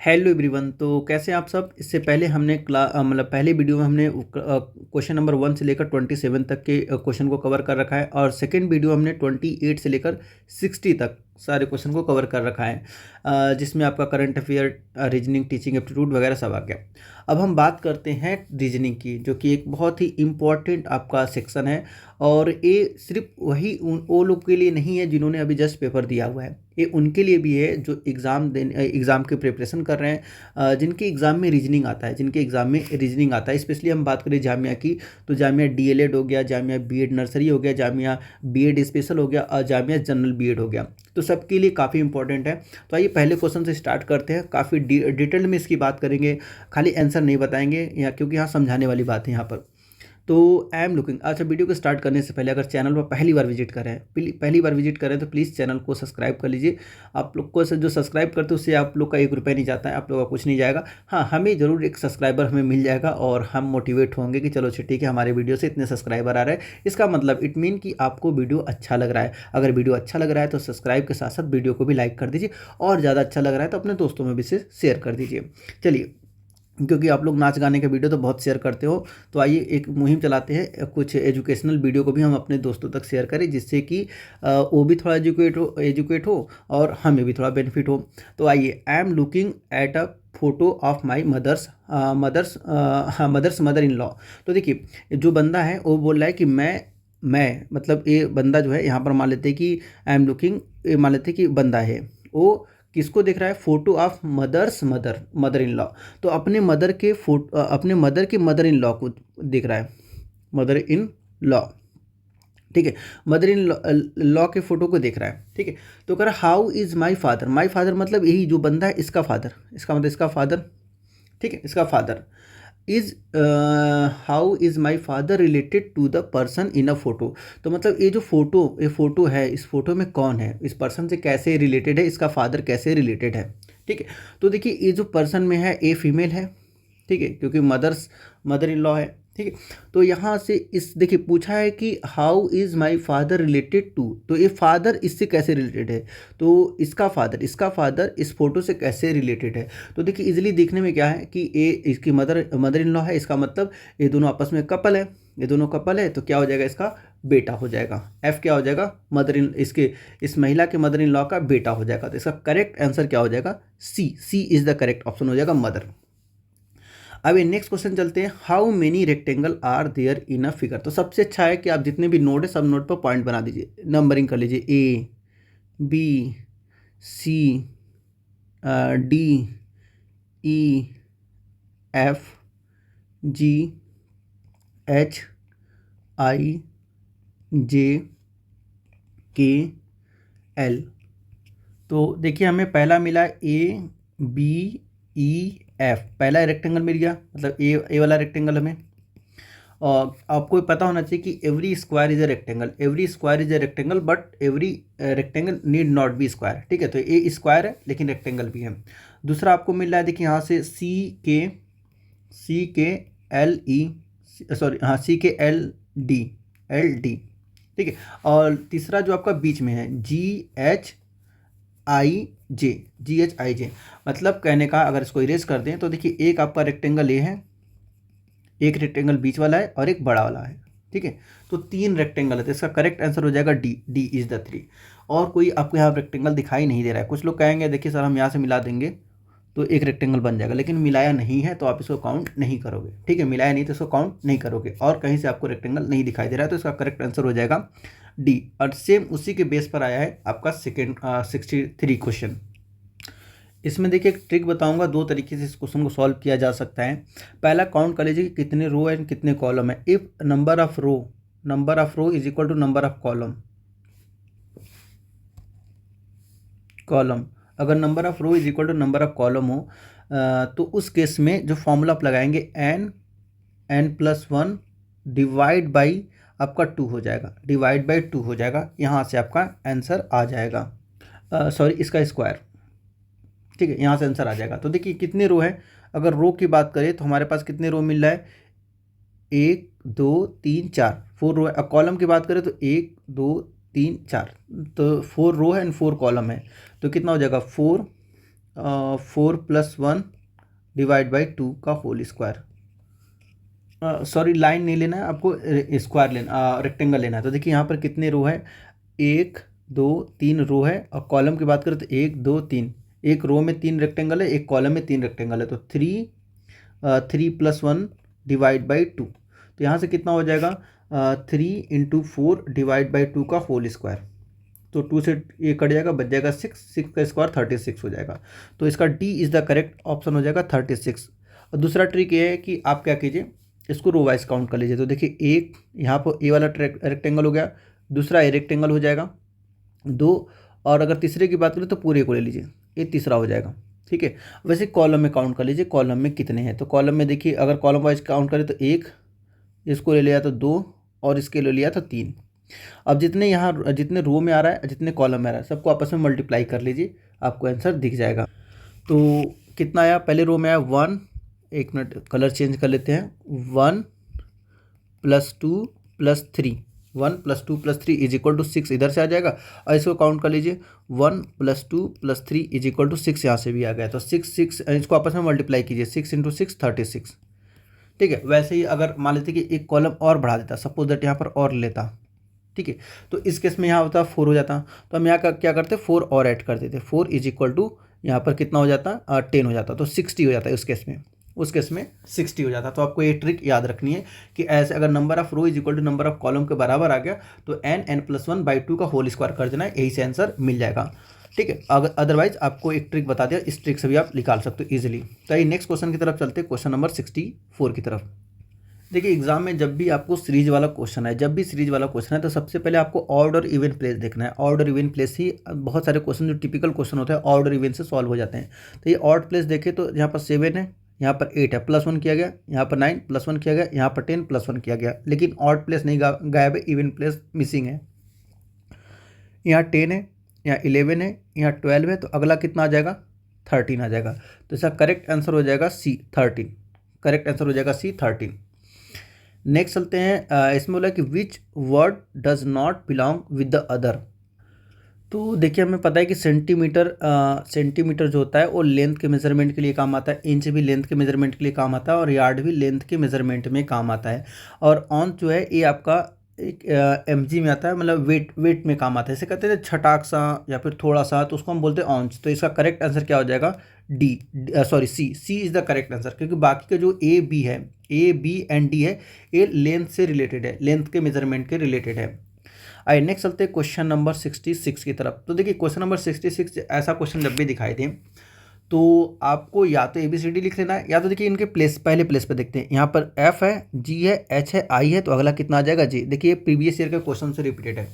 Hello everyone. तो कैसे हैं आप सब। इससे पहले हमने मतलब पहले वीडियो में हमने क्वेश्चन नंबर 1 से लेकर 27 तक के क्वेश्चन को कवर कर रखा है और सेकंड वीडियो हमने 28 से लेकर 60 तक सारे क्वेश्चन को कवर कर रखा है, जिसमें आपका current affair, reasoning, teaching aptitude वगैरह सब आ गया। अब हम बात करते हैं रीजनिंग की, जो कि एक बहुत ही इम्पॉर्टेंट आपका सेक्शन है और ये सिर्फ वो लोग के लिए नहीं है जिन्होंने अभी जस्ट पेपर दिया हुआ है, ये उनके लिए भी है जो एग्ज़ाम की प्रिपरेशन कर रहे हैं, जिनके एग्ज़ाम में रीजनिंग आता है। स्पेशली हम बात करें जामिया की, तो जामिया डीएलएड हो गया, जामिया बीएड नर्सरी हो गया, जामिया बीएड स्पेशल हो गया और जामिया जनरल बीएड हो गया, तो सबके लिए काफ़ी इंपॉर्टेंट है। तो आइए पहले क्वेश्चन से स्टार्ट करते हैं। काफ़ी डिटेल में इसकी बात करेंगे, खाली आंसर नहीं बताएंगे यहाँ, क्योंकि यहाँ समझाने वाली बात है यहाँ पर। तो आई एम लुकिंग। अच्छा, वीडियो को स्टार्ट करने से पहले अगर चैनल पर पहली बार विजिट करें तो प्लीज़ चैनल को सब्सक्राइब कर लीजिए। आप लोग को जो सब्सक्राइब करते हैं उससे आप लोग का 1 रुपया नहीं जाता है, आप लोग का कुछ नहीं जाएगा। हाँ, हमें ज़रूर एक सब्सक्राइबर हमें मिल जाएगा और हम मोटिवेट होंगे कि चलो ठीक है, हमारे वीडियो से इतने सब्सक्राइबर आ रहे हैं, इसका मतलब इट मीन कि आपको वीडियो अच्छा लग रहा है। अगर वीडियो अच्छा लग रहा है तो सब्सक्राइब के साथ साथ वीडियो को भी लाइक कर दीजिए और ज़्यादा अच्छा लग रहा है तो अपने दोस्तों में भी इसे शेयर कर दीजिए। चलिए, क्योंकि आप लोग नाच गाने के वीडियो तो बहुत शेयर करते हो, तो आइए एक मुहिम चलाते हैं, कुछ एजुकेशनल वीडियो को भी हम अपने दोस्तों तक शेयर करें, जिससे कि वो भी थोड़ा एजुकेट हो और हमें भी थोड़ा बेनिफिट हो। तो आइए, I am looking at a photo of my mother's mother in law. तो देखिए, जो बंदा है वो बोल रहा है कि मैं मतलब ये बंदा जो है, यहाँ पर मान लेते हैं कि आई एम लुकिंग, मान लेते हैं कि बंदा है वो किसको देख रहा है, photo of mother in law. तो अपने मदर के मदर इन लॉ को देख रहा है, मदर इन लॉ, ठीक है, मदर इन लॉ के फोटो को देख रहा है, ठीक है। तो कह रहा हाउ इज माई फादर मतलब यही जो बंदा है इसका फादर, इसका मतलब इसका फादर, ठीक है, इसका father is how is my father related to the person in a photo. तो मतलब ये फोटो है, इस फोटो में कौन है, इस पर्सन से कैसे रिलेटेड है, इसका फादर कैसे रिलेटेड है, ठीक है। तो देखिए, ये जो पर्सन में है ये फीमेल है, ठीक है, क्योंकि मदर इन लॉ है, ठीक है। तो यहाँ से इस देखिए पूछा है कि how is my father related to, तो ये फादर इससे कैसे रिलेटेड है, तो इसका फादर इस फोटो से कैसे रिलेटेड है। तो देखिए इजीली देखने में क्या है कि ये इसकी मदर इन लॉ है, इसका मतलब ये दोनों आपस में कपल है, ये दोनों कपल है, तो क्या हो जाएगा, इसका बेटा हो जाएगा। एफ क्या हो जाएगा, इस महिला के मदर इन लॉ का बेटा हो जाएगा। तो इसका करेक्ट आंसर क्या हो जाएगा, C is the correct option हो जाएगा, मदर। अब ये नेक्स्ट क्वेश्चन चलते हैं, how many rectangle are there in a figure. तो सबसे अच्छा है कि आप जितने भी नोट है सब नोट पर पॉइंट बना दीजिए, नंबरिंग कर लीजिए, A B C D E F G H I J K L. तो देखिए हमें पहला मिला ए बी ई एफ, पहला रेक्टेंगल मिल गया, मतलब ए वाला रेक्टेंगल हमें। और आपको पता होना चाहिए कि every square is a rectangle but every rectangle need not be square, ठीक है। तो ए स्क्वायर है लेकिन रेक्टेंगल भी है। दूसरा आपको मिल रहा है, देखिए यहाँ से सी के एल ई, सॉरी हाँ, एल डी, ठीक है। और तीसरा जो आपका बीच में है जी एच आई जे, मतलब कहने का अगर इसको इरेज कर दें तो देखिए एक आपका रेक्टेंगल ए है, एक रेक्टेंगल बीच वाला है और एक बड़ा वाला है, ठीक है। तो 3 रेक्टेंगल है, तो इसका करेक्ट आंसर हो जाएगा डी इज द 3। और कोई आपको यहाँ रेक्टेंगल दिखाई नहीं दे रहा है। कुछ लोग कहेंगे देखिए सर हम यहाँ से मिला देंगे तो एक रेक्टेंगल बन जाएगा, लेकिन मिलाया नहीं है तो आप इसको काउंट नहीं करोगे, ठीक है, मिलाया नहीं तो इसको काउंट नहीं करोगे। और कहीं से आपको रेक्टेंगल नहीं दिखाई दे रहा है तो इसका करेक्ट आंसर हो जाएगा डी। और सेम उसी के बेस पर आया है आपका सेकेंड 63 क्वेश्चन। इसमें देखिए एक ट्रिक बताऊंगा, 2 तरीके से इस क्वेश्चन को सॉल्व किया जा सकता है। पहला काउंट कर लीजिए कि कितने रो एंड कितने कॉलम है। If number of row is equal to number of column, अगर number of row is equal to number of column हो तो उस केस में जो फॉर्मूला आप लगाएंगे n+1 डिवाइड बाई आपका 2 हो जाएगा, यहाँ से आपका आंसर आ जाएगा, सॉरी इसका स्क्वायर, ठीक है, यहाँ से आंसर आ जाएगा। तो देखिए कितने रो है, अगर रो की बात करें तो हमारे पास कितने रो मिल रहा है, 1 2 3 4, 4 रो है। अब कॉलम की बात करें तो 1 2 3 4, तो 4 रो है एंड 4 कॉलम है, तो कितना हो जाएगा 4 4 + 1 डिवाइड बाई 2 का होल स्क्वायर। सॉरी, लाइन नहीं लेना है आपको, स्क्वायर लेना, रेक्टेंगल लेना है। तो देखिए यहाँ पर कितने रो है, 1 2 3 रो है। और कॉलम की बात करें तो 1 2 3, एक रो में 3 रेक्टेंगल है, एक कॉलम में 3 रेक्टेंगल है। तो 3 + 1 डिवाइड बाई 2। तो यहाँ से कितना हो जाएगा, 3 × 4 डिवाइड बाई 2 का होल स्क्वायर। तो 2 से ये कट जाएगा, बच जाएगा 6, 6 का स्क्वायर 36 हो जाएगा। तो इसका D is the correct option हो जाएगा 36। और दूसरा ट्रिक ये है कि आप क्या कीजिए, इसको रो वाइज काउंट कर लीजिए। तो देखिए, एक यहाँ पर ए वाला रेक्टेंगल हो गया, दूसरा ए रेक्टेंगल हो जाएगा 2, और अगर तीसरे की बात करें तो पूरे को ले लीजिए, ये तीसरा हो जाएगा। ठीक है, वैसे कॉलम में काउंट कर लीजिए, कॉलम में कितने हैं। तो कॉलम में देखिए, अगर कॉलम वाइज काउंट करें तो 1, इसको ले लिया तो 2, और इसके ले लिया तो 3। अब जितने यहाँ जितने रो में आ रहा है, जितने कॉलम में आ रहा है, सबको आपस में मल्टीप्लाई कर लीजिए, आपको आंसर दिख जाएगा। तो कितना आया, पहले रो में आया 1, एक मिनट कलर चेंज कर लेते हैं, 1 + 2 + 3, 1 + 2 + 3 = 6 इधर से आ जाएगा। और इसको काउंट कर लीजिए, 1 + 2 + 3 = 6, यहाँ से भी आ गया। तो 6 इसको आपस में मल्टीप्लाई कीजिए, 6 × 6 36। ठीक है, वैसे ही अगर मान लेते कि एक कॉलम और बढ़ा देता, सपोज दैट यहाँ पर और लेता, ठीक है, तो इस केस में यहाँ होता 4 हो जाता। तो हम यहाँ क्या करते, 4 और ऐड कर देते, 4 = यहाँ पर कितना हो जाता, 10 हो जाता, तो 60 हो जाता है उस केस में 60 हो जाता। तो आपको ये ट्रिक याद रखनी है कि ऐसे अगर number of row = number of column के बराबर आ गया तो n+1/2 का होल स्क्वायर कर देना है, यही से आंसर मिल जाएगा। ठीक है, अगर अदरवाइज आपको एक ट्रिक बता दिया, इस ट्रिक से भी आप निकाल सकते हो इजीली। तो ये नेक्स्ट क्वेश्चन की तरफ चलते हैं, क्वेश्चन नंबर 64 की तरफ। देखिए, एग्जाम में जब भी आपको सीरीज वाला क्वेश्चन है, तो सबसे पहले आपको ऑड और इवन प्लेस देखना है। ऑड और इवन प्लेस ही बहुत सारे क्वेश्चन जो टिपिकल क्वेश्चन होते हैं ऑड और इवन से सॉल्व हो जाते हैं। तो ये ऑड प्लेस देखें तो यहाँ पर 7 है, यहाँ पर 8 है, +1 किया गया, यहाँ पर 9 +1 किया गया, यहाँ पर 10 +1 किया गया, लेकिन ऑड प्लेस नहीं गायब है, इवन प्लेस मिसिंग है। यहाँ 10 है, यहाँ 11 है, यहाँ 12 है, तो अगला कितना आ जाएगा, 13 आ जाएगा। तो इसका करेक्ट आंसर हो जाएगा C 13, करेक्ट आंसर हो जाएगा C 13। नेक्स्ट चलते हैं, इसमें बोला कि which word does not belong with the other. तो देखिए, हमें पता है कि सेंटीमीटर जो होता है वो लेंथ के मेजरमेंट के लिए काम आता है, इंच भी लेंथ के मेजरमेंट के लिए काम आता है, और यार्ड भी लेंथ के मेजरमेंट में काम आता है। और ऑन जो है ये आपका एक mg में आता है, मतलब वेट में काम आता है। इसे कहते हैं छटाक सा या फिर थोड़ा सा, तो उसको हम बोलते हैं ऑन्च। तो इसका करेक्ट आंसर क्या हो जाएगा, C is the correct answer, क्योंकि बाकी के जो A B एंड D है, ये लेंथ से रिलेटेड है, लेंथ के मेजरमेंट के रिलेटेड है। आइए नेक्स्ट चलते हैं क्वेश्चन नंबर 66 की तरफ। तो देखिए, क्वेश्चन नंबर 66 ऐसा क्वेश्चन जब भी दिखाई दे तो आपको या तो ABCD लिख लेना है, या तो देखिए इनके पहले प्लेस पे देखते हैं। यहाँ पर F है, G है, H है, I है, तो अगला कितना आ जाएगा, J। देखिए, प्रीवियस ईयर के क्वेश्चन से रिपीटेड है,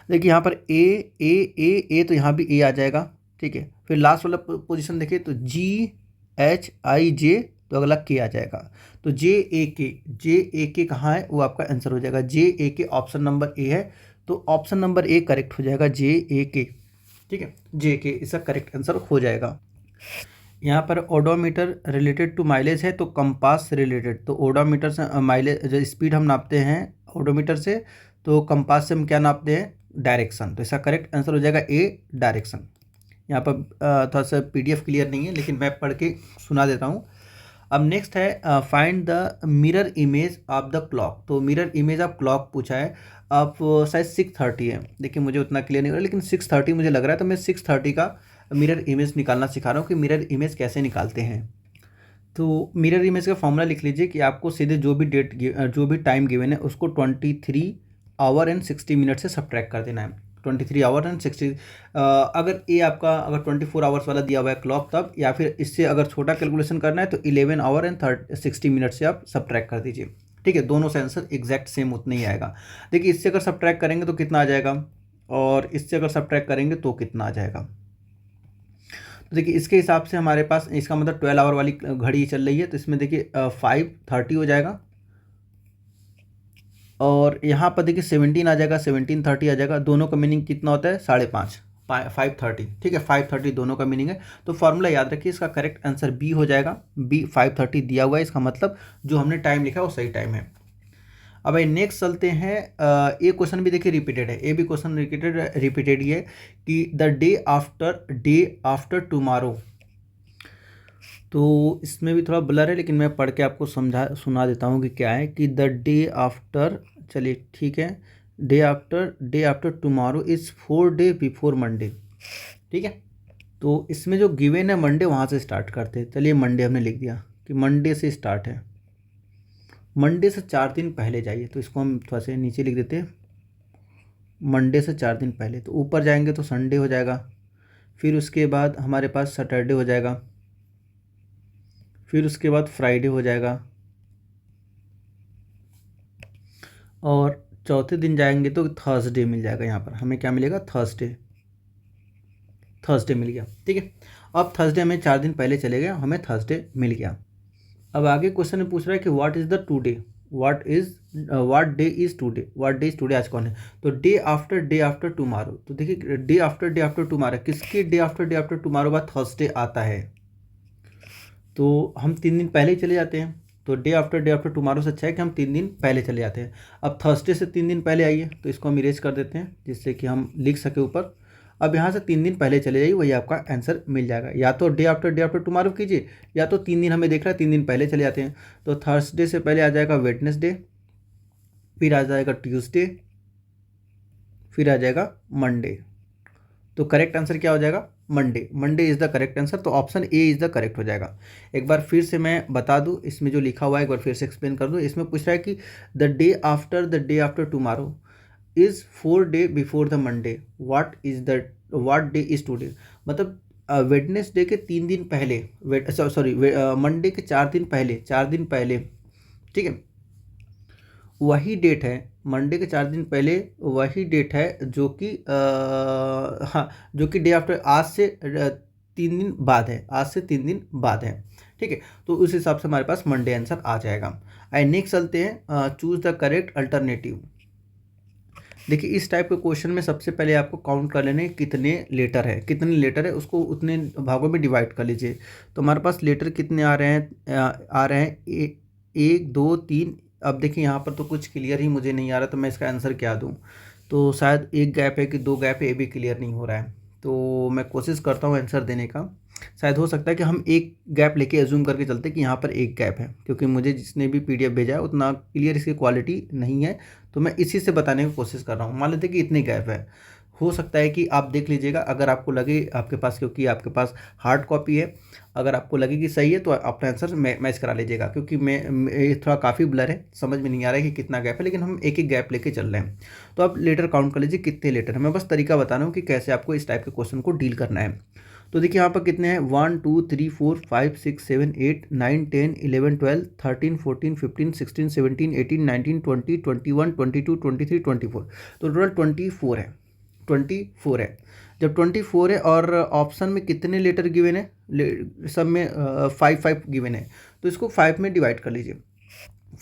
देखिए यहाँ पर A तो यहाँ भी A आ जाएगा। ठीक है, फिर लास्ट वाला पोजीशन देखिए तो GHIJ, तो अगला K आ जाएगा। तो JAK कहाँ है, वो आपका आंसर हो जाएगा JAK, ऑप्शन नंबर A है। तो ऑप्शन नंबर A करेक्ट हो जाएगा JAK। ठीक है, JK इसका करेक्ट आंसर हो जाएगा। यहाँ पर ओडोमीटर रिलेटेड टू माइलेज है, तो कंपास रिलेटेड, तो ओडोमीटर से माइलेज जो स्पीड हम नापते हैं ओडोमीटर से, तो कंपास से हम क्या नापते हैं, डायरेक्शन। तो इसका करेक्ट आंसर हो जाएगा A, डायरेक्शन। यहाँ पर थोड़ा सा PDF क्लियर नहीं है, लेकिन मैं पढ़ के सुना देता हूँ। अब नेक्स्ट है find the mirror image of the clock. तो मिरर इमेज ऑफ क्लॉक पूछा है, अब शायद 6:30 है। देखिए, मुझे उतना क्लियर नहीं हो रहा, लेकिन 6:30 मुझे लग रहा है, तो मैं 6:30 का मिरर इमेज निकालना सिखा रहा हूँ कि मिरर इमेज कैसे निकालते हैं। तो मिरर इमेज का फॉर्मूला लिख लीजिए कि आपको सीधे जो भी टाइम गिवन है उसको 23 आवर एंड 60 मिनट से सब्ट्रैक्ट कर देना है। 23 आवर एंड 60, अगर अगर 24 आवर्स वाला दिया हुआ है क्लॉक तब, या फिर इससे अगर छोटा कैलकुलेशन करना है तो 11 आवर एंड 60 मिनट से आप सब्ट्रैक्ट कर दीजिए। ठीक है, दोनों से आंसर एग्जैक्ट सेम उतना ही आएगा। देखिए, इससे अगर सब्ट्रैक्ट करेंगे तो कितना आ जाएगा, और इससे अगर सब्ट्रैक्ट करेंगे तो कितना आ जाएगा। तो देखिए, इसके हिसाब से हमारे पास इसका मतलब 12 आवर वाली घड़ी चल रही है, तो इसमें देखिए 5:30 हो जाएगा, और यहाँ पर देखिए 17 आ जाएगा, 17:30 आ जाएगा। दोनों का मीनिंग कितना होता है, 5:30, 5:30। ठीक है, 5:30 दोनों का मीनिंग है। तो फॉर्मूला याद रखिए, इसका करेक्ट आंसर B हो जाएगा। B 5:30 दिया हुआ है, इसका मतलब जो हमने टाइम लिखा है वो सही टाइम है। अब भाई नेक्स्ट चलते हैं। ये क्वेश्चन भी देखिए रिपीटेड है, ये भी क्वेश्चन रिपीटेड ही है कि द डे आफ्टर टुमारो। तो इसमें भी थोड़ा ब्लर है, लेकिन मैं पढ़ के आपको सुना देता हूँ कि क्या है कि द डे आफ्टर, चलिए ठीक है, day after tomorrow is 4 day before Monday. ठीक है, तो इसमें जो गिवन है मंडे, वहाँ से स्टार्ट करते हैं। चलिए मंडे हमने लिख दिया कि मंडे से स्टार्ट है, मंडे से 4 दिन पहले जाइए। तो इसको हम थोड़ा सा नीचे लिख देते हैं, मंडे से 4 दिन पहले। तो ऊपर जाएंगे तो संडे हो जाएगा, फिर उसके बाद हमारे पास सैटरडे हो जाएगा, फिर उसके बाद फ्राइडे हो जाएगा, और चौथे दिन जाएंगे तो थर्सडे मिल जाएगा। यहाँ पर हमें क्या मिलेगा, थर्सडे मिल गया। ठीक है, अब थर्सडे हमें 4 दिन पहले चले गए, हमें थर्सडे मिल गया। अब आगे क्वेश्चन में पूछ रहा है कि what is the today, what day is today, आज कौन है। तो डे आफ्टर टुमारो। तो देखिए डे आफ्टर टुमारो, किसके डे आफ्टर टुमारो बाद थर्सडे आता है। तो हम 3 दिन पहले ही चले जाते हैं। तो डे आफ्टर टुमारो से अच्छा है कि हम 3 दिन पहले चले जाते हैं। अब थर्सडे से 3 दिन पहले आइए, तो इसको हम इरेज कर देते हैं जिससे कि हम लिख सके ऊपर। अब यहाँ से 3 दिन पहले चले जाइए, वही आपका आंसर मिल जाएगा। या तो डे आफ्टर टुमारो कीजिए, या तो 3 दिन हमें देख रहा है 3 दिन पहले चले जाते हैं। तो थर्सडे से पहले आ जाएगा वेडनेसडे, फिर आ जाएगा ट्यूसडे, फिर आ जाएगा मंडे। तो करेक्ट आंसर क्या हो जाएगा, Monday is the correct answer. तो option A is the correct हो जाएगा। एक बार फिर से मैं बता दूं, इसमें जो लिखा हुआ है एक बार फिर से एक्सप्लेन कर दूं। इसमें पूछ रहा है कि the day after tomorrow is 4 day before the Monday, what day is today. मतलब वेडनेसडे के 3 दिन पहले, मंडे के 4 दिन पहले, ठीक है, वही डेट है, मंडे के 4 दिन पहले वही डेट है जो कि हाँ, जो कि डे आफ्टर आज से 3 दिन बाद है, आज से 3 दिन बाद है। ठीक है, तो उस हिसाब से हमारे पास मंडे आंसर आ जाएगा। एंड नेक्स्ट चलते हैं, चूज द करेक्ट अल्टरनेटिव। देखिए इस टाइप के क्वेश्चन में सबसे पहले आपको काउंट कर लेने कितने लेटर है, उसको उतने भागों में डिवाइड कर लीजिए। तो हमारे पास लेटर कितने आ रहे हैं, 1 2 3। अब देखिए यहाँ पर तो कुछ क्लियर ही मुझे नहीं आ रहा, तो मैं इसका आंसर क्या दूँ। तो शायद एक गैप है कि 2 गैप है, ये भी क्लियर नहीं हो रहा है। तो मैं कोशिश करता हूँ आंसर देने का। शायद हो सकता है कि हम एक गैप लेके एज्यूम करके चलते कि यहाँ पर एक गैप है, क्योंकि मुझे जिसने भी पीडीएफ भेजा है उतना क्लियर इसकी क्वालिटी नहीं है। तो मैं इसी से बताने की कोशिश कर रहा हूँ। मान लेते कि इतने गैप है, हो सकता है कि आप देख लीजिएगा, अगर आपको लगे आपके पास, क्योंकि आपके पास हार्ड कॉपी है, अगर आपको लगे कि सही है तो अपना आंसर मैच करा लीजिएगा। क्योंकि ये थोड़ा काफ़ी ब्लर है, समझ में नहीं आ रहा है कि कितना गैप है, लेकिन हम एक एक गैप लेके चल रहे हैं। तो आप लेटर काउंट कर लीजिए कितने लेटर है। मैं बस तरीका बता रहा हूँ कि कैसे आपको इस टाइप के क्वेश्चन को डील करना है। तो देखिए यहाँ पर कितने हैं, 1 2 3 4 5 6 7 8 9 10 11 12 13 14 15 16 17 18 19 20 21 22 23 24। तो टोटल 24 है। जब 24 है और ऑप्शन में कितने लेटर गिवन है, सब में 5 गिवन है, तो इसको 5 में डिवाइड कर लीजिए,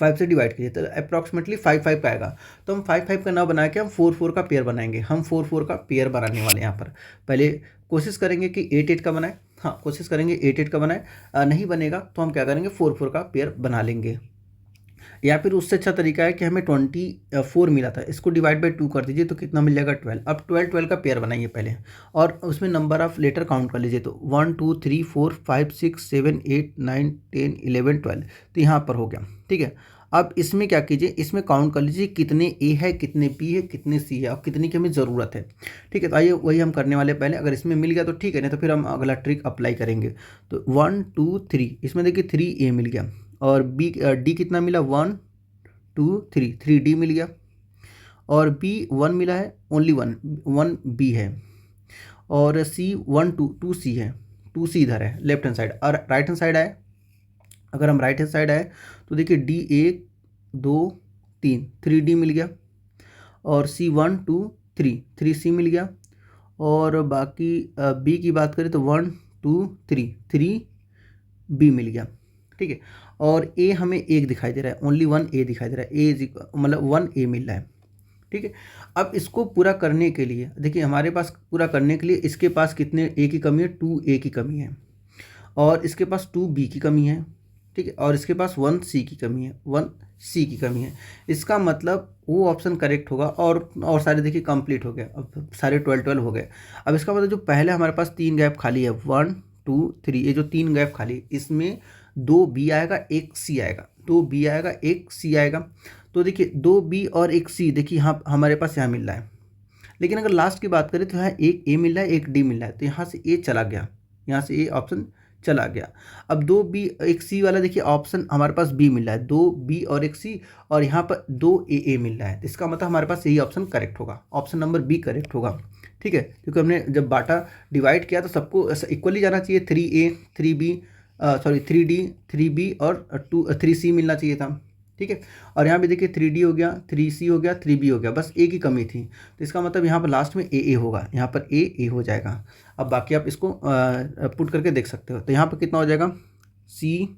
5 से डिवाइड कीजिए, तो अप्रॉक्सीमेटली 5 का आएगा। तो हम 5 का ना बना के हम 4 का पेयर बनाएंगे। हम 4 का पेयर बनाने वाले हैं। यहाँ पर पहले कोशिश करेंगे कि 8 का बनाए, हाँ कोशिश करेंगे 8 का बनाए। नहीं बनेगा तो हम क्या करेंगे, 4 का पेयर बना लेंगे। या फिर उससे अच्छा तरीका है कि हमें 24 मिला था, इसको डिवाइड बाई 2 कर दीजिए तो कितना मिल जाएगा, 12। अब 12 का पेयर बनाइए पहले, और उसमें नंबर ऑफ लेटर काउंट कर लीजिए। तो 1 2 3 4 5 6 7 8 9 10 11 12, तो यहाँ पर हो गया। ठीक है, अब इसमें क्या कीजिए, इसमें काउंट कर लीजिए कितने ए है, कितने बी है, कितने सी है, और कितनी की हमें ज़रूरत है। ठीक है, तो आइए वही हम करने वाले पहले। अगर इसमें मिल गया तो ठीक है, नहीं तो फिर हम अगला ट्रिक अप्लाई करेंगे। तो 1 2 3, इसमें देखिए 3 ए मिल गया, और बी डी कितना मिला, 1 2 3 डी मिल गया, और बी 1 मिला है, ओनली 1 बी है, और सी 1 2 सी है, 2 सी इधर है लेफ्ट हैंड साइड। और राइट हैंड साइड आए, अगर हम राइट हैंड साइड आए तो देखिए डी 1 2 3 डी मिल गया, और सी 1 2 3 सी मिल गया, और बाकी बी की बात करें तो 1 2 3 बी मिल गया। ठीक है, और ए हमें 1 दिखाई दे रहा है, ओनली 1 ए दिखाई दे रहा है, ए मतलब 1 ए मिल रहा है। ठीक है, अब इसको पूरा करने के लिए देखिए हमारे पास पूरा करने के लिए इसके पास कितने ए की कमी है, 2 ए की कमी है, और इसके पास 2 बी की कमी है, ठीक है, और इसके पास 1C की कमी है, 1C की कमी है। इसका मतलब वो ऑप्शन करेक्ट होगा। और सारे देखिए कंप्लीट हो गए, अब सारे 12 हो गए। अब इसका मतलब जो पहले हमारे पास 3 गैप खाली है, 1 2 3, ये जो 3 गैप खाली है, इसमें 2B आएगा, 1C आएगा, 2B आएगा, 1C आएगा। तो देखिए 2B और 1C, देखिए यहाँ हमारे पास यहाँ मिल रहा है। लेकिन अगर लास्ट की बात करें तो यहाँ एक ए मिल रहा है, एक डी मिल रहा है, तो यहाँ से ए चला गया, यहाँ से ए ऑप्शन चला गया। अब 2B 1C वाला देखिए ऑप्शन हमारे पास बी मिल रहा है, 2B और 1C, और यहाँ पर 2A मिल रहा है। इसका मतलब हमारे पास यही ऑप्शन करेक्ट होगा, ऑप्शन नंबर बी करेक्ट होगा। ठीक है, क्योंकि हमने जब बाटा डिवाइड किया तो सबको इक्वली जाना चाहिए, 3A 3B 3D 3B और 3C मिलना चाहिए था। ठीक है, और यहाँ पे देखिए 3D हो गया, 3C हो गया, 3B हो गया, बस ए की कमी थी। तो इसका मतलब यहाँ पर लास्ट में ए होगा, यहाँ पर ए हो जाएगा। अब बाकी आप इसको पुट करके देख सकते हो। तो यहाँ पर कितना हो जाएगा, CBB।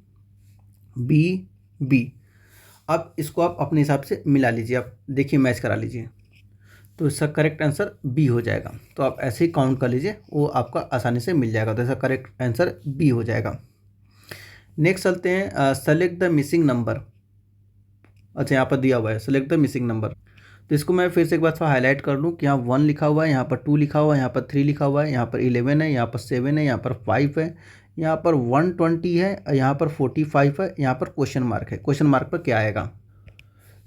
अब इसको आप अपने हिसाब से मिला लीजिए, आप देखिए मैच करा लीजिए, तो इसका करेक्ट आंसर बी हो जाएगा। तो आप ऐसे ही काउंट कर लीजिए, वो आपका आसानी से मिल जाएगा। तो इसका करेक्ट आंसर बी हो जाएगा। नेक्स्ट चलते हैं, सेलेक्ट द मिसिंग नंबर। अच्छा, यहाँ पर दिया हुआ है सेलेक्ट द मिसिंग नंबर, तो इसको मैं फिर से एक बार हाईलाइट कर लूँ कि यहाँ 1 लिखा हुआ है, यहाँ पर 2 लिखा हुआ है, यहाँ पर 3 लिखा हुआ है, यहाँ पर 11 है, यहाँ पर 7 है, यहाँ पर 5 है, यहाँ पर 120 है, यहाँ पर 45 है, यहाँ पर क्वेश्चन मार्क है। क्वेश्चन मार्क पर क्या आएगा,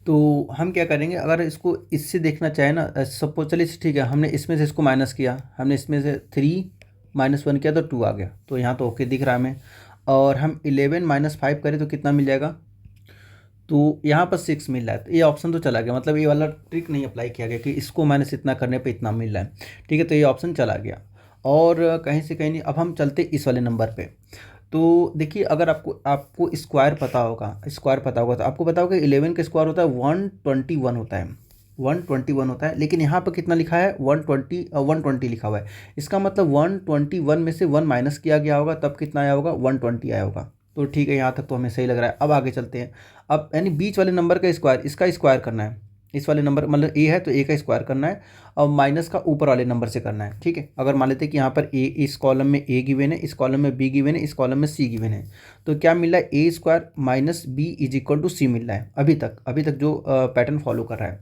तो हम क्या करेंगे, अगर इसको इससे देखना चाहे ना, सपोज चलिए ठीक है, हमने इसमें से इसको माइनस किया, हमने इसमें से 3 -1 किया तो 2 आ गया, तो यहाँ तो ओके दिख रहा है हमें। और हम 11 - 5 करें तो कितना मिल जाएगा, तो यहाँ पर 6 मिल रहा है। तो ये ऑप्शन तो चला गया, मतलब ये वाला ट्रिक नहीं अप्लाई किया गया कि इसको माइनस इतना करने पे इतना मिल रहा है। ठीक है, तो ये ऑप्शन चला गया। और कहीं से कहीं नहीं, अब हम चलते इस वाले नंबर पे। तो देखिए, अगर आपको स्क्वायर पता होगा, तो आपको पता होगा 11 का स्क्वायर होता है 121 होता है, 121 होता है। लेकिन यहाँ पर कितना लिखा है, 120 लिखा हुआ है। इसका मतलब 121 में से 1 माइनस किया गया होगा, तब कितना आया होगा, 120 आया होगा। तो ठीक है, यहाँ तक तो हमें सही लग रहा है। अब आगे चलते हैं। अब यानी बीच वाले नंबर का स्क्वायर, इसका स्क्वायर करना है। इस वाले नंबर मतलब ए है तो ए का स्क्वायर करना है, और माइनस का ऊपर वाले नंबर से करना है। ठीक है, अगर मान लेते हैं कि यहाँ पर ए, इस कॉलम में ए गिवन है, इस कॉलम में बी गिवन है, इस कॉलम में सी गिवन है, तो क्या मिल रहा है, A square minus B is equal to C मिल रहा है। अभी तक जो पैटर्न फॉलो कर रहा है।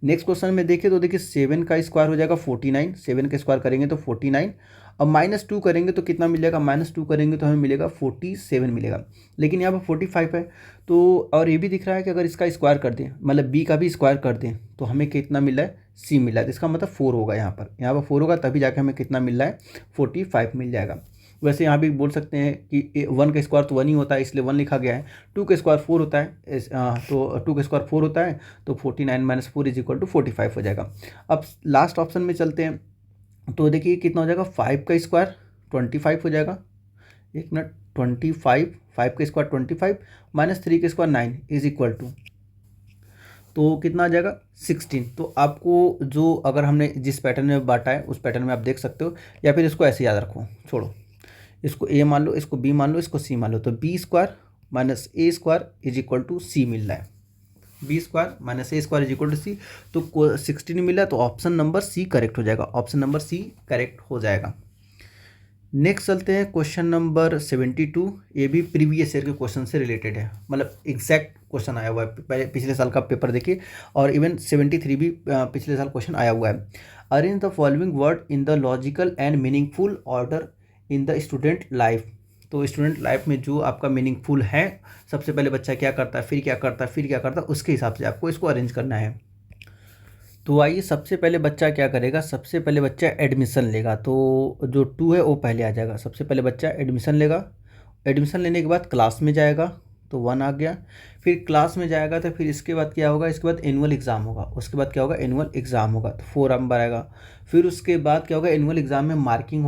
नेक्स्ट क्वेश्चन में देखिए तो देखिए 7 का स्क्वायर हो जाएगा 49, 7 का स्क्वायर करेंगे तो 49। अब -2 करेंगे तो कितना मिल जाएगा, -2 करेंगे तो हमें मिलेगा 47 मिलेगा। लेकिन यहाँ पर 45 है, तो और ये भी दिख रहा है कि अगर इसका स्क्वायर कर दें, मतलब बी का भी स्क्वायर कर दें, तो हमें कितना मिल रहा है, सी मिल रहा है। तो इसका मतलब 4 होगा, यहाँ पर 4 होगा, तभी जाके हमें कितना मिल रहा है, 45 मिल जाएगा। वैसे यहाँ भी बोल सकते हैं कि 1 का स्क्वायर तो 1 ही होता है, इसलिए 1 लिखा गया है। 2 का स्क्वायर 4 होता है, तो 2 का स्क्वायर 4 होता है, तो 49 - 4 इज इक्वल टू 45 हो जाएगा। अब लास्ट ऑप्शन में चलते हैं, तो देखिए कितना हो जाएगा, 5 का स्क्वायर 25 हो जाएगा। 1 मिनट, 25, 5 का स्क्वायर 25 -3 का स्क्वायर 9 इज इक्वल टू, तो कितना आ जाएगा, 16। तो आपको जो, अगर हमने जिस पैटर्न में बांटा है उस पैटर्न में आप देख सकते हो, या फिर इसको ऐसे याद रखो, छोड़ो, इसको ए मान लो, इसको बी मान लो, इसको सी मान लो, तो B square minus A square is equal to C मिल रहा है। B square minus A square is equal to C, तो 16 मिला है, तो ऑप्शन नंबर सी करेक्ट हो जाएगा, ऑप्शन नंबर सी करेक्ट हो जाएगा। नेक्स्ट चलते हैं क्वेश्चन नंबर 72। ये भी प्रीवियस ईयर के क्वेश्चन से रिलेटेड है, मतलब एग्जैक्ट क्वेश्चन आया हुआ है, पिछले साल का पेपर देखिए, और इवन 73 भी पिछले साल क्वेश्चन आया हुआ है। Arrange the following word in the logical and meaningful order in the student life. तो स्टूडेंट लाइफ में जो आपका मीनिंगफुल है, सबसे पहले बच्चा क्या करता है, फिर क्या करता है, फिर क्या करता है, उसके हिसाब से आपको इसको अरेंज करना है। तो आइए, सबसे पहले बच्चा क्या करेगा, सबसे पहले बच्चा एडमिशन लेगा, तो जो 2 है वो पहले आ जाएगा। सबसे पहले बच्चा एडमिशन लेगा, एडमिशन लेने के बाद क्लास में जाएगा, तो 1 आ गया। फिर क्लास में जाएगा तो फिर इसके बाद क्या होगा, इसके बाद एनुअल एग्ज़ाम होगा, उसके बाद क्या होगा, एनुअल एग्ज़ाम होगा, तो 4 नंबर आएगा। फिर उसके बाद क्या होगा, एनुअल एग्ज़ाम में मार्किंग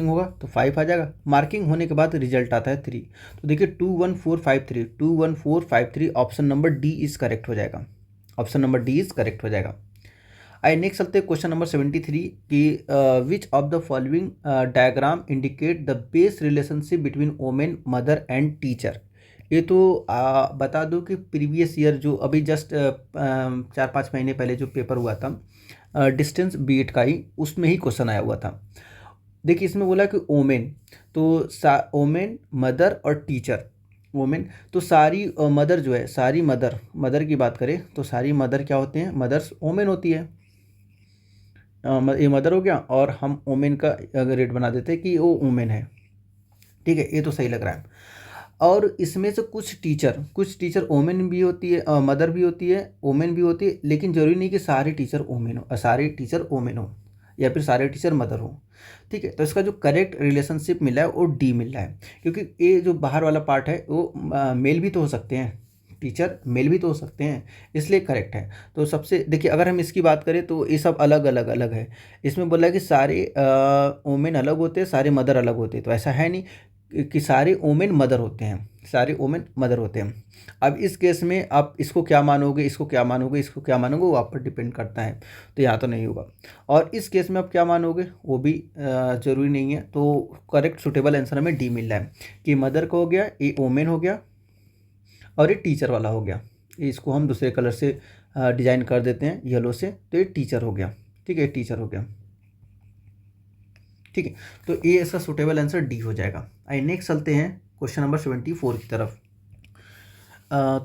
होगा, तो 5 आ जाएगा। मार्किंग होने के बाद रिजल्ट आता है 3। तो देखिए 21453, 21453, option number D is correct हो जाएगा, option number D is correct हो जाएगा। आई नेक्स्ट चलते हैं क्वेश्चन नंबर 73 की, which of the following diagram indicate the base relationship between women, mother and teacher. ये तो बता दो कि प्रीवियस ईयर जो अभी जस्ट 4-5 महीने पहले जो पेपर हुआ था डिस्टेंस बीएड का ही, उसमें ही क्वेश्चन आया हुआ था। देखिए इसमें बोला कि वोमेन, तो वोमेन, मदर और टीचर, वोमेन। तो सारी मदर जो है, सारी मदर की बात करें तो सारी मदर क्या होते हैं, मदर्स वोमेन होती है। ये मदर हो गया, और हम वोमेन का अगर रेट बना देते हैं कि वो वोमेन है। ठीक है, ये तो सही लग रहा है। और इसमें से कुछ टीचर वोमेन भी होती है, मदर भी होती है, वोमेन भी होती है, लेकिन जरूरी नहीं कि सारे टीचर वोमेन हो, सारे टीचर वोमेन हो या फिर सारे टीचर मदर हो। ठीक है, तो इसका जो करेक्ट रिलेशनशिप मिला है वो डी मिल रहा है, क्योंकि ये जो बाहर वाला पार्ट है वो मेल भी तो हो सकते हैं, टीचर मेल भी तो हो सकते हैं, इसलिए करेक्ट है। तो सबसे देखिए, अगर हम इसकी बात करें तो ये सब अलग अलग अलग है। इसमें बोला है कि सारे वोमेन अलग होते हैं, सारे मदर अलग होते हैं, तो ऐसा है नहीं कि सारे वोमेन मदर होते हैं, सारे वोमेन मदर होते हैं। अब इस केस में आप इसको क्या मानोगे, इसको क्या मानोगे, इसको क्या मानोगे, वो आप पर डिपेंड करता है, तो यहाँ तो नहीं होगा। और इस केस में आप क्या मानोगे वो भी ज़रूरी नहीं है। तो करेक्ट सुटेबल आंसर हमें डी मिल रहा है कि मदर का हो गया, ये वोमेन हो गया, और ये टीचर वाला हो गया। इसको हम दूसरे कलर से डिजाइन कर देते हैं, येलो से, तो ये टीचर हो गया। ठीक है, टीचर हो गया। ठीक है, तो ये इसका सुटेबल आंसर डी हो जाएगा। आइए नेक्स्ट चलते हैं क्वेश्चन नंबर 74 की तरफ।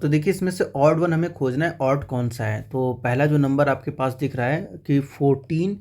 तो देखिए, इसमें से ऑड वन हमें खोजना है, ऑड कौन सा है। तो पहला जो नंबर आपके पास दिख रहा है कि 14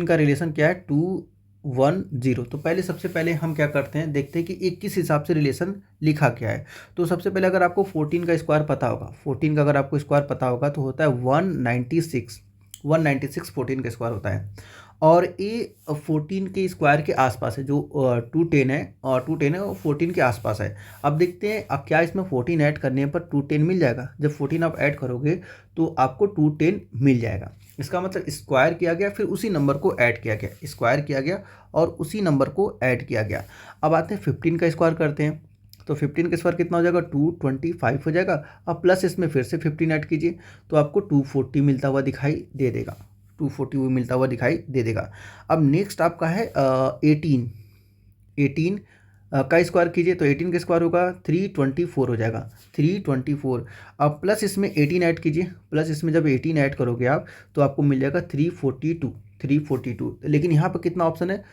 का रिलेशन क्या है, 210। तो पहले सबसे पहले हम क्या करते हैं, देखते हैं कि ये किस हिसाब से रिलेशन लिखा क्या है। तो सबसे पहले अगर आपको 14 का स्क्वायर पता होगा, 14 का अगर आपको स्क्वायर पता होगा तो होता है 196। 196 14 का स्क्वायर होता है, और ये 14 के स्क्वायर के आसपास है। जो 210 है, और 210 है वो 14 के आसपास है। अब देखते हैं अब क्या इसमें 14 ऐड करने पर 210 मिल जाएगा। जब 14 आप ऐड करोगे तो आपको 210 मिल जाएगा। इसका मतलब स्क्वायर किया गया, फिर उसी नंबर को ऐड किया गया, स्क्वायर किया गया और उसी नंबर को ऐड किया गया। अब आते हैं 15 का स्क्वायर करते हैं। तो 15 का स्क्वायर कितना हो जाएगा, 225 हो जाएगा। अब प्लस इसमें फिर से 15 ऐड कीजिए तो आपको 240 मिलता हुआ दिखाई दे देगा, 240 मिलता हुआ दिखाई दे देगा। अब नेक्स्ट आपका है 18। 18 का स्क्वायर कीजिए तो 18 का स्क्वायर होगा 324 हो जाएगा, 324। अब प्लस इसमें 18 ऐड कीजिए, प्लस इसमें जब 18 ऐड करोगे आप तो आपको मिल जाएगा 342, 342। लेकिन यहाँ पर कितना ऑप्शन है,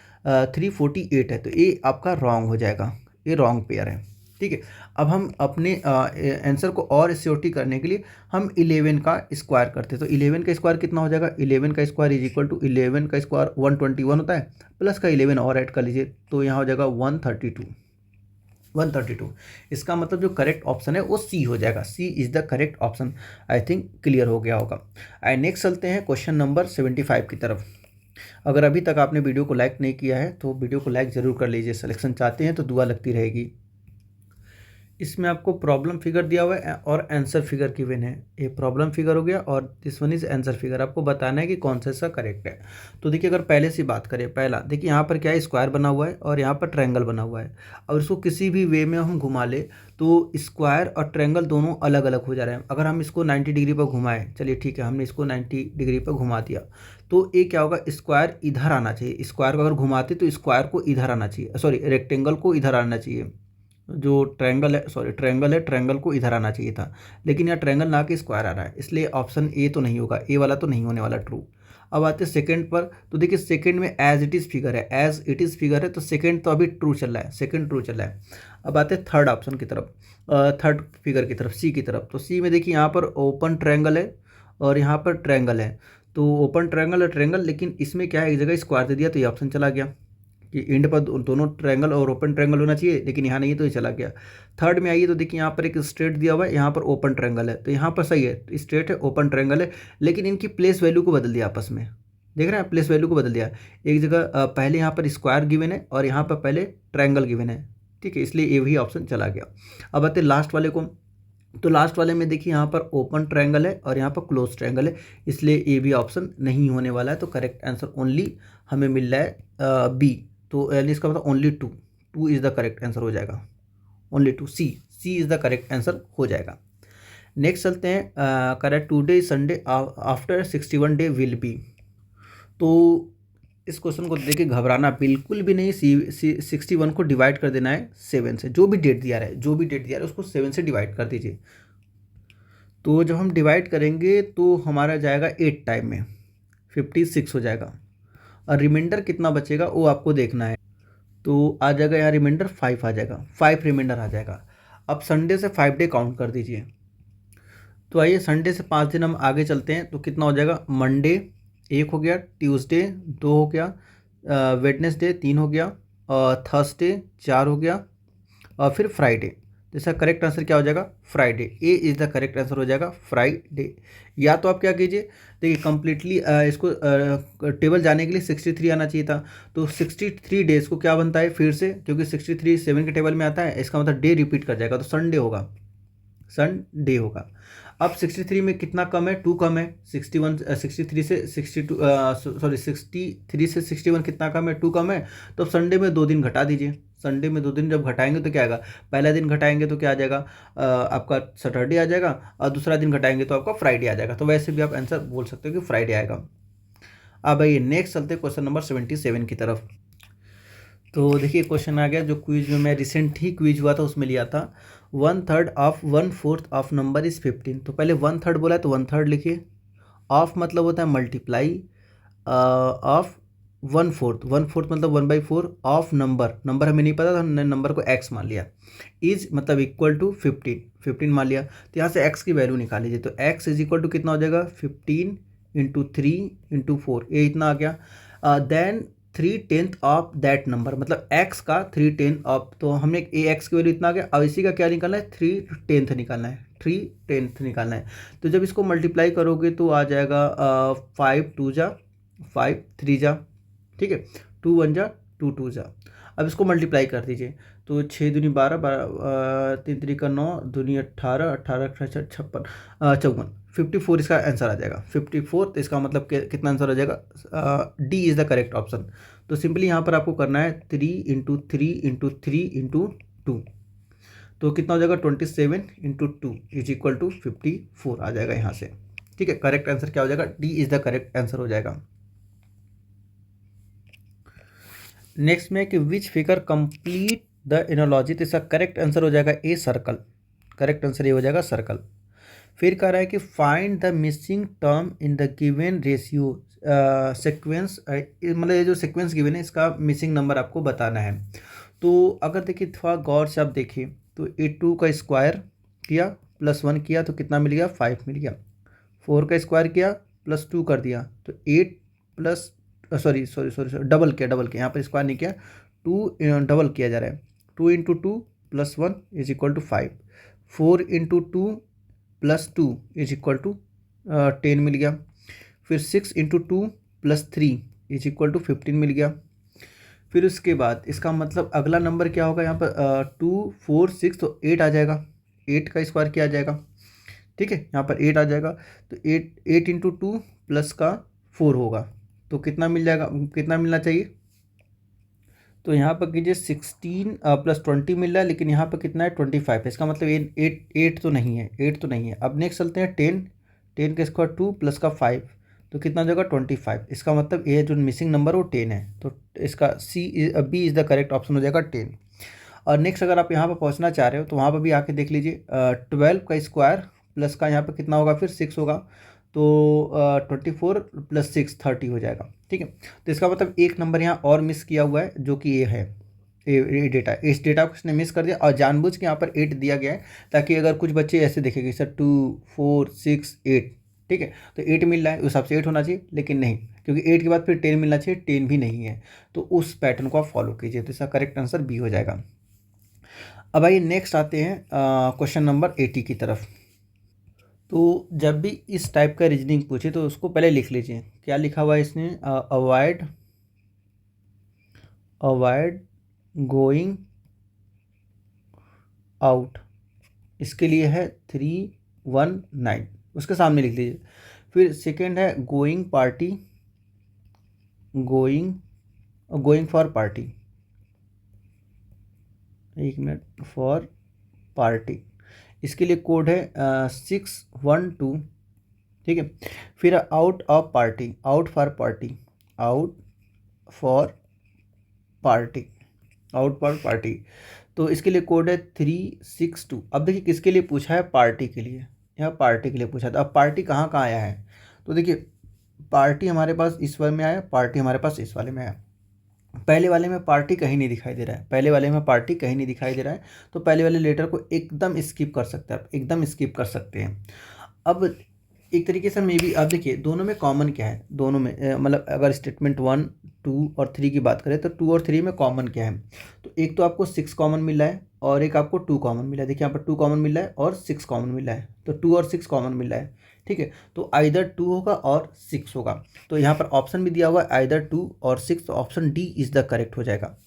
348 है, तो ये आपका रॉन्ग हो जाएगा, ये रॉन्ग पेयर है। ठीक है, अब हम अपने आंसर को और श्योरिटी करने के लिए हम 11 का स्क्वायर करते हैं। तो 11 का स्क्वायर कितना हो जाएगा, 11 का स्क्वायर इज इक्वल टू 11 का स्क्वायर 121 होता है, प्लस का 11 और ऐड कर लीजिए तो यहाँ हो जाएगा 132, 132। इसका मतलब जो करेक्ट ऑप्शन है वो सी हो जाएगा, C is the correct option. I think clear हो गया होगा। आई नेक्स्ट चलते हैं क्वेश्चन नंबर 75 की तरफ। अगर अभी तक आपने वीडियो को लाइक नहीं किया है तो वीडियो को लाइक ज़रूर कर लीजिए, सिलेक्शन चाहते हैं तो दुआ लगती रहेगी। इसमें आपको प्रॉब्लम फिगर दिया हुआ है और आंसर फिगर गिवन है। ये प्रॉब्लम फिगर हो गया और this one is answer figure. आपको बताना है कि कौन सा इसका करेक्ट है। तो देखिए, अगर पहले से बात करें, पहला देखिए यहाँ पर क्या है, स्क्वायर बना हुआ है और यहाँ पर ट्रायंगल बना हुआ है। और इसको किसी भी वे में हम घुमा ले तो स्क्वायर और ट्रायंगल दोनों अलग अलग हो जा रहे हैं। अगर हम इसको 90 डिग्री पर घुमाएं, चलिए ठीक है, हमने इसको 90 डिग्री पर घुमा दिया तो ये क्या होगा, स्क्वायर इधर आना चाहिए। स्क्वायर को अगर घुमाते तो स्क्वायर को इधर आना चाहिए, सॉरी रेक्टेंगल को इधर आना चाहिए। जो ट्रायंगल है, सॉरी ट्रायंगल है, ट्रायंगल को इधर आना चाहिए था, लेकिन यहाँ ट्रायंगल ना कि स्क्वायर आ रहा है, इसलिए ऑप्शन ए तो नहीं होगा, ए वाला तो नहीं होने वाला ट्रू। अब आते हैं सेकंड पर। तो देखिए सेकंड में एज इट इज़ फिगर है, एज इट इज़ फिगर है, तो सेकंड तो अभी ट्रू चल रहा है, सेकंड ट्रू चल रहा है। अब आते हैं थर्ड ऑप्शन की तरफ, थर्ड फिगर की तरफ, सी की तरफ। तो सी में देखिए यहाँ पर ओपन ट्रायंगल है और यहाँ पर ट्रायंगल है। तो ओपन ट्रायंगल और ट्रायंगल, लेकिन इसमें क्या है, एक जगह स्क्वायर दे दिया तो ये ऑप्शन चला गया कि एंड पर दोनों ट्रायंगल और ओपन ट्रायंगल होना चाहिए, लेकिन यहाँ नहीं तो ये चला गया। थर्ड में आइए तो देखिए यहाँ पर एक स्ट्रेट दिया हुआ है, यहाँ पर ओपन ट्रायंगल है, तो यहाँ पर सही है, स्ट्रेट है, ओपन ट्रायंगल है, लेकिन इनकी प्लेस वैल्यू को बदल दिया आपस में। देख रहे हैं, प्लेस वैल्यू को बदल दिया। एक जगह पहले यहाँ पर स्क्वायर गिवन है और यहाँ पर पहले ट्रायंगल गिवन है। ठीक है, इसलिए ये भी ऑप्शन चला गया। अब आते लास्ट वाले को। तो लास्ट वाले में देखिए यहाँ पर ओपन ट्रायंगल है और यहाँ पर क्लोज ट्रायंगल है, इसलिए ये भी ऑप्शन नहीं होने वाला है। तो करेक्ट आंसर ओनली हमें मिल रहा है बी। तो यानी इसका मतलब only two, two is the correct answer हो जाएगा, only two, C, C is the correct answer हो जाएगा। नेक्स्ट चलते हैं, correct today Sunday after 61 day will be. तो इस क्वेश्चन को देखिए घबराना बिल्कुल भी नहीं। 61 को डिवाइड कर देना है 7 से, जो भी डेट दिया है, जो भी डेट दिया है उसको 7 से डिवाइड कर दीजिए। तो जब हम डिवाइड करेंगे तो हमारा जाएगा 8 टाइम में 56 हो जाएगा, और रिमाइंडर कितना बचेगा वो आपको देखना है। तो आ जाएगा यहाँ रिमाइंडर 5 आ जाएगा, 5 रिमाइंडर आ जाएगा। अब संडे से 5 डे काउंट कर दीजिए। तो आइए संडे से 5 दिन हम आगे चलते हैं, तो कितना हो जाएगा, मंडे 1 हो गया, ट्यूसडे 2 हो गया, वेडनेसडे 3 हो गया, थर्सडे 4 हो गया, और फिर फ्राइडे। तो इसका करेक्ट आंसर क्या हो जाएगा, Friday. A is the correct answer हो जाएगा फ्राइडे। या तो आप क्या कीजिए, देखिए कंप्लीटली इसको टेबल जाने के लिए 63 आना चाहिए था, तो 63 डेज को क्या बनता है फिर से, क्योंकि 63 7 के टेबल में आता है, इसका मतलब डे रिपीट कर जाएगा, तो संडे होगा, संडे होगा। अब 63 में कितना कम है, 2 कम है, 61 63 से 62 सॉरी 63 से 61 कितना कम है, 2 कम है। तो अब संडे में 2 दिन घटा दीजिए। संडे में 2 दिन जब घटाएंगे तो क्या आएगा, पहला दिन घटाएंगे तो क्या आ जाएगा, आपका सैटरडे आ जाएगा, और दूसरा दिन घटाएंगे तो आपका फ्राइडे आ जाएगा। तो वैसे भी आप आंसर बोल सकते हो कि फ्राइडे आएगा। अब आइए नेक्स्ट चलते हैं क्वेश्चन नंबर 77 की तरफ। तो देखिए क्वेश्चन आ गया, जो क्विज में मैं रिसेंट ही क्विज हुआ था उसमें लिया था, 1/3 ऑफ 1/4 ऑफ नंबर इज़ 15। तो पहले 1/3 बोला है तो 1/3 लिखिए, ऑफ मतलब होता है मल्टीप्लाई, ऑफ 1/4, 1/4 मतलब 1/4 ऑफ नंबर, नंबर हमें नहीं पता था, हमने नंबर को एक्स मान लिया, इज मतलब इक्वल टू 15 मान लिया। तो यहाँ से एक्स की वैल्यू निकाल लीजिए, तो एक्स इज इक्वल टू कितना हो जाएगा, 15 इंटू 3 इंटू 4, ये इतना आ गया। देन 3/10 ऑफ दैट नंबर, मतलब x का 3/10 ऑफ, तो हमने ए एक्स की वैल्यू इतना आ गया। अब इसी का क्या निकालना है, 3/10 निकालना है, 3/10 निकालना है। तो जब इसको मल्टीप्लाई करोगे तो आ जाएगा 5 2 जा 5 3 जा, ठीक है, 2 1 जा 2 2 जा। अब इसको मल्टीप्लाई कर दीजिए, तो 6 दूनी 12, 3 3 9, दूनी 18, 18 56 54, 54 इसका आंसर आ जाएगा, 54। तो इसका मतलब कितना आंसर हो जाएगा, D is the correct option. तो सिंपली यहाँ पर आपको करना है 3 इंटू 3 इंटू 3 इंटू 2, तो कितना हो जाएगा 27 इंटू 2 इज इक्वल टू 54 आ जाएगा यहाँ से, ठीक है। करेक्ट आंसर क्या हो जाएगा, D is the correct answer हो जाएगा। नेक्स्ट में कि which figure complete the analogy, तो इसका करेक्ट आंसर हो जाएगा ए सर्कल, करेक्ट आंसर ये हो जाएगा सर्कल। फिर कह रहा है कि find the missing term in the given ratio sequence, मतलब ये जो सीक्वेंस गिवन है इसका मिसिंग नंबर आपको बताना है। तो अगर देखिए थोड़ा गौर से आप देखिए, तो 2 का स्क्वायर किया प्लस 1 किया तो कितना मिल गया, 5 मिल गया। 4 का स्क्वायर किया प्लस 2 कर दिया तो 8 प्लस सॉरी डबल किया, यहाँ पर स्क्वायर नहीं किया, 2 डबल किया जा रहा है, 2 into 2 plus 1 is equal to 5, 4 into 2 plus 2 is equal to 10 मिल गया। फिर 6 into 2 plus 3 is equal to 15 मिल गया। फिर उसके बाद इसका मतलब अगला नंबर क्या होगा यहाँ पर, 2 4 6, तो 8 आ जाएगा, 8 का स्क्वायर किया जाएगा, ठीक है, यहाँ पर 8 आ जाएगा। तो 8 इंटू 2 प्लस का 4 होगा, तो कितना मिल जाएगा, कितना मिलना चाहिए, तो यहाँ पर कीजिए 16 प्लस 20 मिल रहा है, लेकिन यहाँ पर कितना है 25 है, इसका मतलब ये 8 तो नहीं है, 8 तो नहीं है। अब नेक्स्ट चलते हैं 10 का स्क्वायर 2 प्लस का 5, तो कितना हो जाएगा 25, इसका मतलब ये जो मिसिंग नंबर वो 10 है, तो इसका B is the correct option हो जाएगा 10। और नेक्स्ट अगर आप यहाँ पर पहुँचना चाह रहे हो तो वहाँ पर भी आके देख लीजिए, 12 का स्क्वायर प्लस का यहाँ पर कितना होगा, फिर 6 होगा, तो 24 प्लस 6 30 हो जाएगा, ठीक है। तो इसका मतलब एक नंबर यहाँ और मिस किया हुआ है, जो कि ये है, ये डेटा, इस डेटा को इसने मिस कर दिया और जानबूझ के यहाँ पर 8 दिया गया है, ताकि अगर कुछ बच्चे ऐसे देखेंगे सर 2 4 6 8, ठीक है, तो 8 मिल रहा है उस हिसाब से 8 होना चाहिए, लेकिन नहीं, क्योंकि 8 के बाद फिर 10 मिलना चाहिए, 10 भी नहीं है, तो उस पैटर्न को आप फॉलो कीजिए, तो इसका करेक्ट आंसर बी हो जाएगा। अब आइए नेक्स्ट आते हैं क्वेश्चन नंबर 80 की तरफ। तो जब भी इस टाइप का रीजनिंग पूछे तो उसको पहले लिख लीजिए, क्या लिखा हुआ है इसने, अवॉइड गोइंग आउट, इसके लिए है 319, उसके सामने लिख लीजिए। फिर सेकंड है गोइंग फॉर पार्टी, एक मिनट, फॉर पार्टी, इसके लिए कोड है 612, ठीक है। फिर out of party, out for party, out for party, तो इसके लिए कोड है 362। अब देखिए किसके लिए पूछा है, पार्टी के लिए, यहाँ पार्टी के लिए पूछा था। अब पार्टी कहाँ कहाँ आया है, तो देखिए पार्टी हमारे पास इस वाले में आया, पार्टी हमारे पास इस वाले में आया, पहले वाले में पार्टी कहीं नहीं दिखाई दे रहा है, पहले वाले में पार्टी कहीं नहीं दिखाई दे रहा है, तो पहले वाले लेटर को एकदम स्किप कर सकते हैं आप, एकदम स्किप कर सकते हैं। अब एक तरीके से मे बी आप देखिए दोनों में कॉमन क्या है, दोनों में मतलब अगर स्टेटमेंट 1, 2 और 3 की बात करें तो 2 और 3 में कॉमन क्या है, तो एक तो आपको 6 कॉमन मिला है और एक आपको 2 कॉमन मिला है। देखिए यहाँ पर 2 कॉमन मिला है और 6 कॉमन मिला है, तो 2 और 6 कॉमन मिला है, ठीक है। तो आइदर 2 होगा और 6 होगा, तो यहाँ पर ऑप्शन भी दिया हुआ है आइदर 2 और 6, तो option D is the correct हो जाएगा,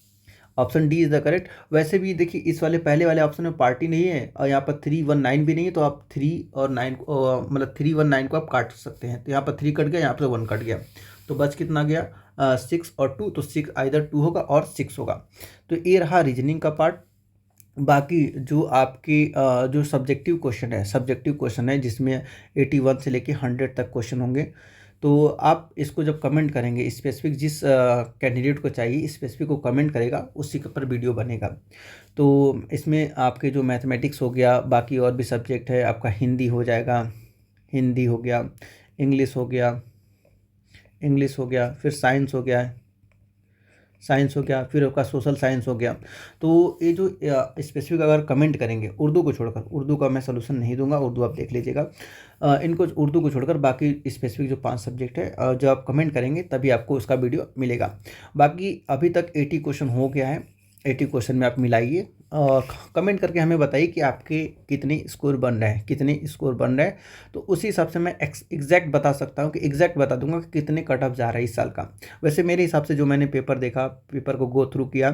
option D is the correct. वैसे भी देखिए इस वाले पहले वाले ऑप्शन में पार्टी नहीं है और यहाँ पर 319 भी नहीं है, तो आप 3 और 9 मतलब 319 को आप काट सकते हैं, तो यहाँ पर 3 कट गया, यहाँ पर 1 कट गया, तो बच कितना गया 6 और 2, तो 6 आइदर 2 होगा और 6 होगा। तो ये रहा रीजनिंग का पार्ट। बाकी जो आपकी जो सब्जेक्टिव क्वेश्चन है जिसमें 81 से लेके 100 तक क्वेश्चन होंगे, तो आप इसको जब कमेंट करेंगे स्पेसिफिक जिस कैंडिडेट को चाहिए स्पेसिफिक को कमेंट करेगा उसी के ऊपर वीडियो बनेगा। तो इसमें आपके जो मैथमेटिक्स हो गया, बाकी और भी सब्जेक्ट है, आपका हिंदी हो जाएगा, हिंदी हो गया, इंग्लिश हो गया, फिर साइंस हो गया, फिर आपका सोशल साइंस हो गया। तो ये जो स्पेसिफिक अगर कमेंट करेंगे उर्दू को छोड़कर, उर्दू का मैं सलूशन नहीं दूंगा, उर्दू आप देख लीजिएगा, इनको उर्दू को छोड़कर बाकी स्पेसिफिक जो 5 सब्जेक्ट है जो आप कमेंट करेंगे तभी आपको उसका वीडियो मिलेगा। बाकी अभी तक 80 क्वेश्चन हो गया है, 80 क्वेश्चन में आप मिलाइए और कमेंट करके हमें बताइए कि आपके कितने स्कोर बन रहे हैं, तो उसी हिसाब से मैं एग्जैक्ट बता सकता हूँ, कि एग्जैक्ट बता दूंगा कि कितने कट ऑफ जा रहा है इस साल का। वैसे मेरे हिसाब से जो मैंने पेपर देखा, पेपर को गो थ्रू किया,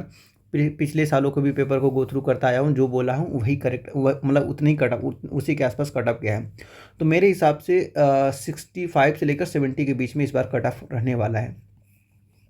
पिछले सालों को भी पेपर को गो थ्रू करता आया हूँ, जो बोला हूँ वही करेक्ट, मतलब उतनी ही कट ऑफ, उसी के आसपास कट ऑफ गया है। तो मेरे हिसाब से 65 से लेकर 70 के बीच में इस बार कट ऑफ रहने वाला है,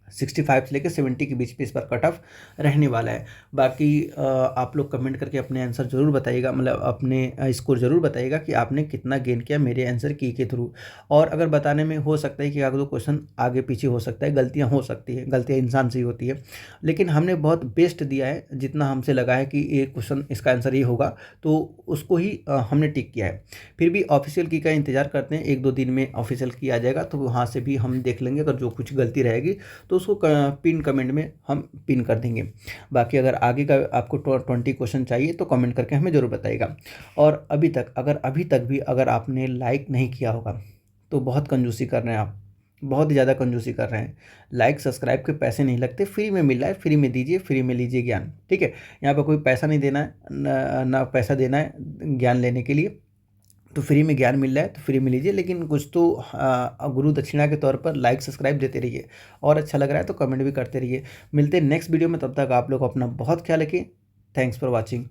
65 से लेकर 70 के बीच में इस बार कट ऑफ रहने वाला है। बाकी आप लोग कमेंट करके अपने आंसर ज़रूर बताइएगा, मतलब अपने स्कोर ज़रूर बताइएगा कि आपने कितना गेन किया मेरे आंसर की के थ्रू। और अगर बताने में हो सकता है कि अगर 2 क्वेश्चन आगे पीछे हो सकता है, गलतियाँ हो सकती है, गलतियाँ इंसान से ही होती है, लेकिन हमने बहुत बेस्ट दिया है, जितना हमसे लगा है कि ये क्वेश्चन इसका आंसर ये होगा, तो उसको ही हमने टिक किया है। फिर भी ऑफिशियल की का इंतज़ार करते हैं, 1-2 दिन में ऑफिशियल की आ जाएगा, तो वहाँ से भी हम देख लेंगे, अगर जो कुछ गलती रहेगी तो उसको पिन कमेंट में हम पिन कर देंगे। बाकी अगर आगे का आपको 20 क्वेश्चन चाहिए तो कमेंट करके हमें ज़रूर बताइएगा। और अभी तक भी अगर आपने लाइक नहीं किया होगा तो बहुत कंजूसी कर रहे हैं आप, बहुत ही ज़्यादा कंजूसी कर रहे हैं। लाइक सब्सक्राइब के पैसे नहीं लगते, फ्री में मिल रहा है, फ्री में दीजिए, फ्री में लीजिए ज्ञान, ठीक है। यहाँ पर कोई पैसा नहीं देना है, ना पैसा देना है ज्ञान लेने के लिए, तो फ्री में ज्ञान मिल रहा है तो फ्री में लीजिए, लेकिन कुछ तो गुरु दक्षिणा के तौर पर लाइक सब्सक्राइब देते रहिए, और अच्छा लग रहा है तो कमेंट भी करते रहिए। मिलते हैं नेक्स्ट वीडियो में, तब तक आप लोग अपना बहुत ख्याल रखिए। Thanks for watching.